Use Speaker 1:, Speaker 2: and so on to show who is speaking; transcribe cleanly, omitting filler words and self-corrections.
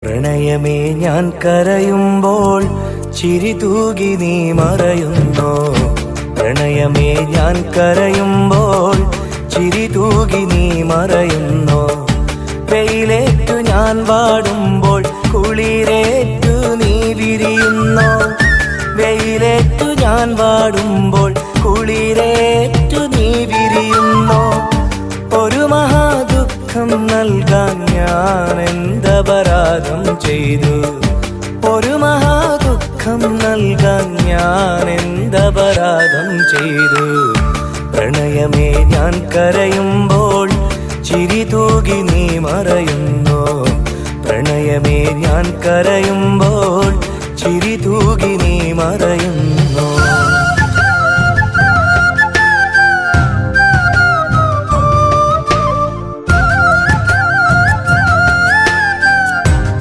Speaker 1: പ്രണയമേ ഞാൻ കരയുമ്പോൾ ചിരി തൂകി നീ മറയുന്നോ. പ്രണയമേ ഞാൻ കരയുമ്പോൾ ചിരി തൂകി നീ മറയുന്നോ. വെയിലേറ്റു ഞാൻ വാടുമ്പോൾ കുളിരേറ്റു നീ വിരിയുന്നോ. വെയിലേറ്റു ഞാൻ വാടുമ്പോൾ കുളിരേറ്റു നീ വിരിയുന്നോ. ഒരു മഹാദുഃഖം നൽകാൻ ഞാൻ എന്തപരാധം ചെയ്തു. ഒരു മഹാദുഃഖം നൽകാൻ ഞാൻ എന്തപരാധം ചെയ്തു. പ്രണയമേ ഞാൻ കരയുമ്പോൾ ചിരി തൂകി നീ മറയുന്നോ. പ്രണയമേ ഞാൻ കരയുമ്പോൾ ചിരി തൂകി നീ മറയുന്നു.